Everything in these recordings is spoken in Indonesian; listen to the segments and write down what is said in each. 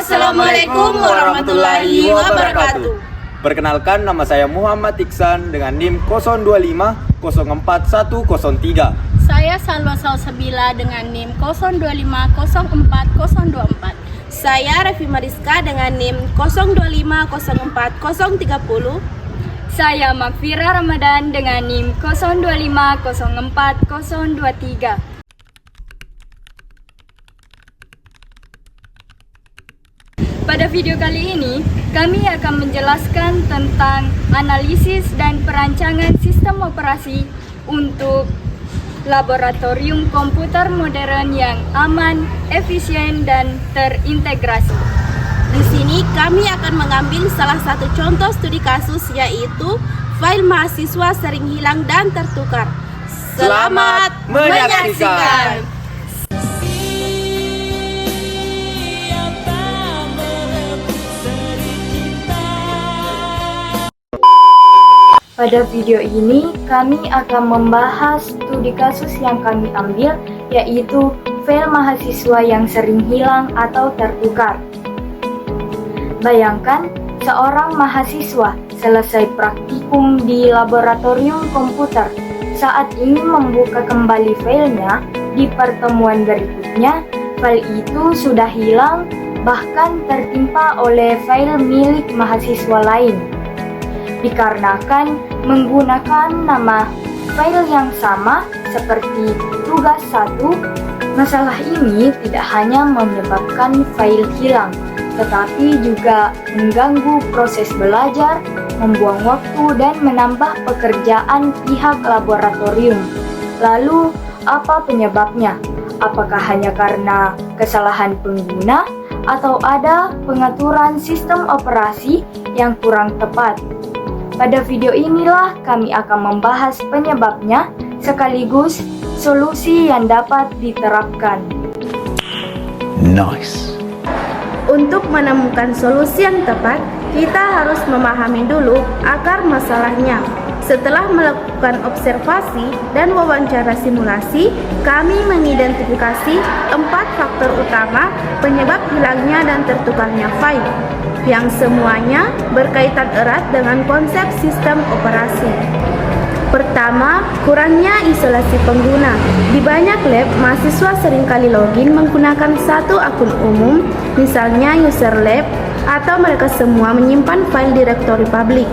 Assalamualaikum warahmatullahi wabarakatuh. Perkenalkan, nama saya Muhammad Iksan dengan NIM 025041003. Saya Salwa Salsabila dengan NIM 025040424. Saya Revi Mariska dengan NIM 025040030. Saya Makfira Ramadan dengan NIM 025040023. Pada video kali ini, kami akan menjelaskan tentang analisis dan perancangan sistem operasi untuk laboratorium komputer modern yang aman, efisien, dan terintegrasi. Di sini kami akan mengambil salah satu contoh studi kasus, yaitu file mahasiswa sering hilang dan tertukar. Selamat menyaksikan. Pada video ini, kami akan membahas studi kasus yang kami ambil, yaitu file mahasiswa yang sering hilang atau tertukar. Bayangkan, seorang mahasiswa selesai praktikum di laboratorium komputer. Saat ingin membuka kembali filenya, di pertemuan berikutnya, file itu sudah hilang, bahkan tertimpa oleh file milik mahasiswa lain. Dikarenakan menggunakan nama file yang sama seperti tugas 1, masalah ini tidak hanya menyebabkan file hilang, tetapi juga mengganggu proses belajar, membuang waktu, dan menambah pekerjaan pihak laboratorium. Lalu, apa penyebabnya? Apakah hanya karena kesalahan pengguna atau ada pengaturan sistem operasi yang kurang tepat? Pada video inilah kami akan membahas penyebabnya sekaligus solusi yang dapat diterapkan. Nice. Untuk menemukan solusi yang tepat, kita harus memahami dulu akar masalahnya. Setelah melakukan observasi dan wawancara simulasi, kami mengidentifikasi 4 faktor utama penyebab hilangnya dan tertukarnya file, yang semuanya berkaitan erat dengan konsep sistem operasi. Pertama, kurangnya isolasi pengguna. Di banyak lab, mahasiswa seringkali login menggunakan satu akun umum, misalnya user lab, atau mereka semua menyimpan file direktori publik.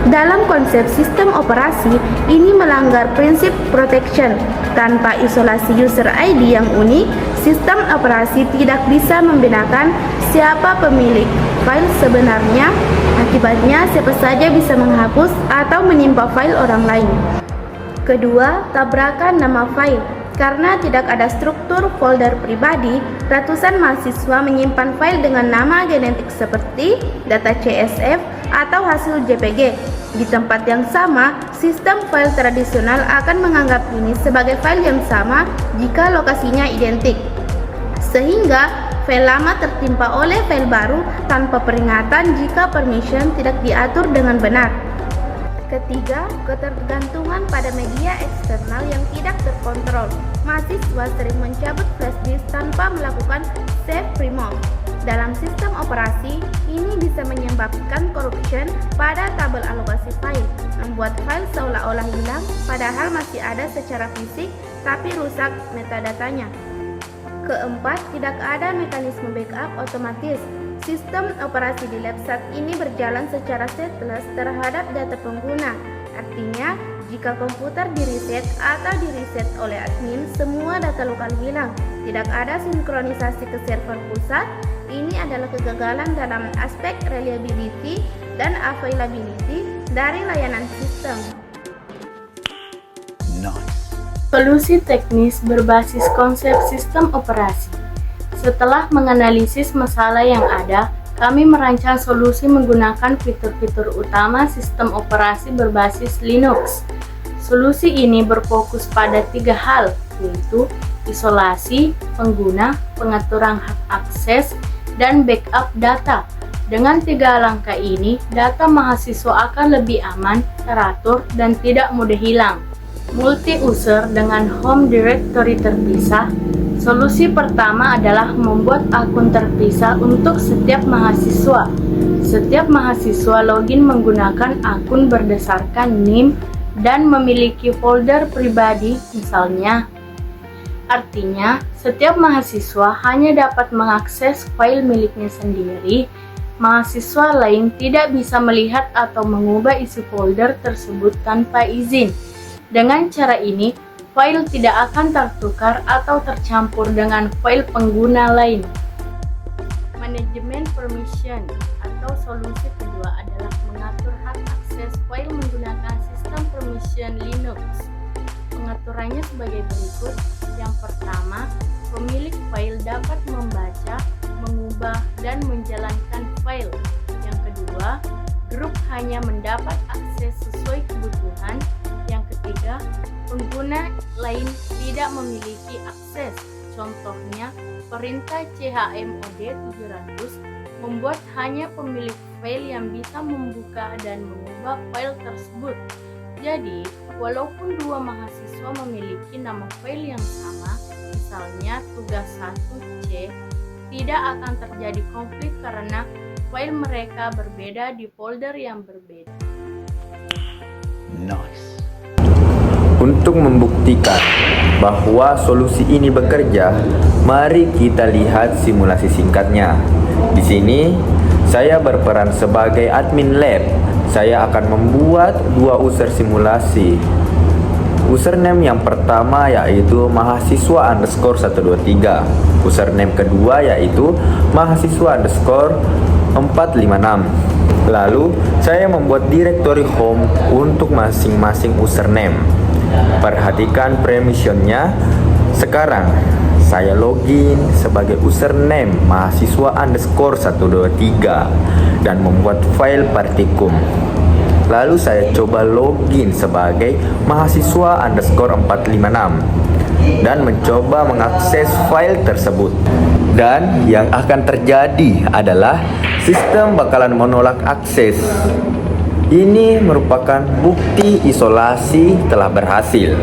Dalam konsep sistem operasi, ini melanggar prinsip protection. Tanpa isolasi user ID yang unik, sistem operasi tidak bisa membedakan siapa pemilik file sebenarnya. Akibatnya, siapa saja bisa menghapus atau menimpa file orang lain. Kedua, tabrakan nama file. Karena tidak ada struktur folder pribadi, ratusan mahasiswa menyimpan file dengan nama genetik seperti data CSV atau hasil JPG. Di tempat yang sama, sistem file tradisional akan menganggap ini sebagai file yang sama jika lokasinya identik. Sehingga, file lama tertimpa oleh file baru tanpa peringatan jika permission tidak diatur dengan benar. Ketiga, ketergantungan pada media eksternal yang tidak terkontrol. Mahasiswa sering mencabut flash disk tanpa melakukan save remove. Dalam sistem operasi, ini bisa menyebabkan corruption pada tabel alokasi file, membuat file seolah-olah hilang padahal masih ada secara fisik tapi rusak metadatanya. Keempat, tidak ada mekanisme backup otomatis. Sistem operasi di lab saat ini berjalan secara stateless terhadap data pengguna. Artinya, jika komputer di-reset atau di-reset oleh admin, semua data lokal hilang. Tidak ada sinkronisasi ke server pusat. Ini adalah kegagalan dalam aspek reliability dan availability dari layanan sistem. Solusi teknis berbasis konsep sistem operasi. Setelah menganalisis masalah yang ada, kami merancang solusi menggunakan fitur-fitur utama sistem operasi berbasis Linux. Solusi ini berfokus pada 3 hal, yaitu isolasi pengguna, pengaturan hak akses, dan backup data. Dengan 3 langkah ini, data mahasiswa akan lebih aman, teratur, dan tidak mudah hilang. Multi-user dengan home directory terpisah, Solusi pertama adalah membuat akun terpisah untuk setiap mahasiswa. Setiap mahasiswa login menggunakan akun berdasarkan NIM dan memiliki folder pribadi misalnya. Artinya, setiap mahasiswa hanya dapat mengakses file miliknya sendiri. Mahasiswa lain tidak bisa melihat atau mengubah isi folder tersebut tanpa izin. Dengan cara ini, file tidak akan tertukar atau tercampur dengan file pengguna lain. Manajemen permission atau solusi kedua adalah mengatur hak akses file menggunakan sistem permission Linux. Pengaturannya sebagai berikut. Yang pertama, pemilik file dapat membaca, mengubah, dan menjalankan file. Yang kedua, grup hanya mendapat akses sesuai kebutuhan. Yang ketiga, pengguna lain tidak memiliki akses. Contohnya, perintah chmod 700 membuat hanya pemilik file yang bisa membuka dan mengubah file tersebut. Jadi, walaupun dua mahasiswa memiliki nama file yang sama, misalnya tugas 1C, tidak akan terjadi konflik karena file mereka berbeda di folder yang berbeda. Nice. Untuk membuktikan bahwa solusi ini bekerja, mari kita lihat simulasi singkatnya. Di sini, saya berperan sebagai admin lab. Saya akan membuat dua user simulasi. Username yang pertama yaitu mahasiswa underscore 123. Username kedua yaitu mahasiswa underscore 456. Lalu, saya membuat directory home untuk masing-masing username. Perhatikan permissionnya. Sekarang, saya login sebagai username mahasiswa underscore 123 dan membuat file partikum. Lalu saya coba login sebagai mahasiswa underscore 456 dan mencoba mengakses file tersebut. Dan yang akan terjadi adalah sistem bakalan menolak akses. Ini merupakan bukti isolasi telah berhasil.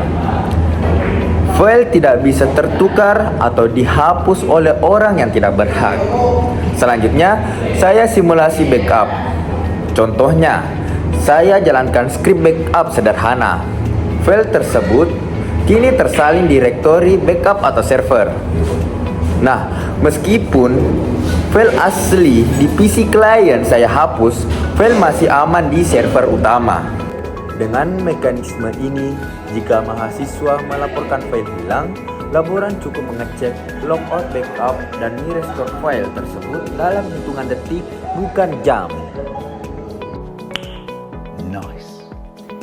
File tidak bisa tertukar atau dihapus oleh orang yang tidak berhak. Selanjutnya, saya simulasi backup. Contohnya, saya jalankan skrip backup sederhana. File tersebut kini tersalin di direktori backup atau server. Nah, meskipun file asli di PC klien saya hapus, file masih aman di server utama. Dengan mekanisme ini, jika mahasiswa melaporkan file hilang, laboran cukup mengecek logout backup dan merestore file tersebut dalam hitungan detik, bukan jam. Nice.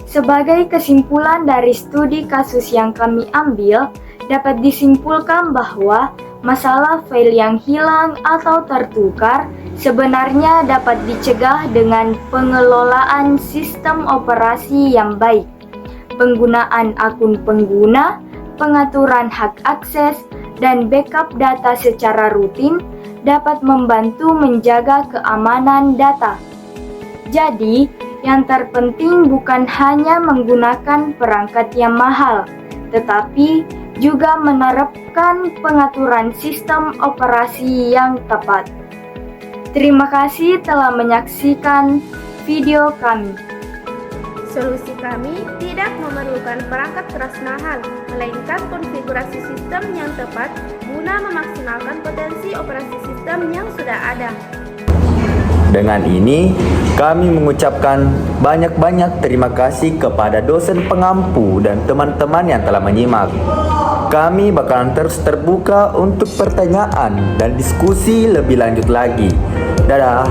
Sebagai kesimpulan dari studi kasus yang kami ambil, dapat disimpulkan bahwa masalah file yang hilang atau tertukar sebenarnya dapat dicegah dengan pengelolaan sistem operasi yang baik, penggunaan akun pengguna, pengaturan hak akses, dan backup data secara rutin dapat membantu menjaga keamanan data. Jadi, yang terpenting bukan hanya menggunakan perangkat yang mahal, tetapi juga menerapkan pengaturan sistem operasi yang tepat. Terima kasih telah menyaksikan video kami. Solusi kami tidak memerlukan perangkat keras mahal, melainkan konfigurasi sistem yang tepat guna memaksimalkan potensi operasi sistem yang sudah ada. Dengan ini, kami mengucapkan banyak-banyak terima kasih kepada dosen pengampu dan teman-teman yang telah menyimak. Kami bakalan terus terbuka untuk pertanyaan dan diskusi lebih lanjut lagi. Dadah.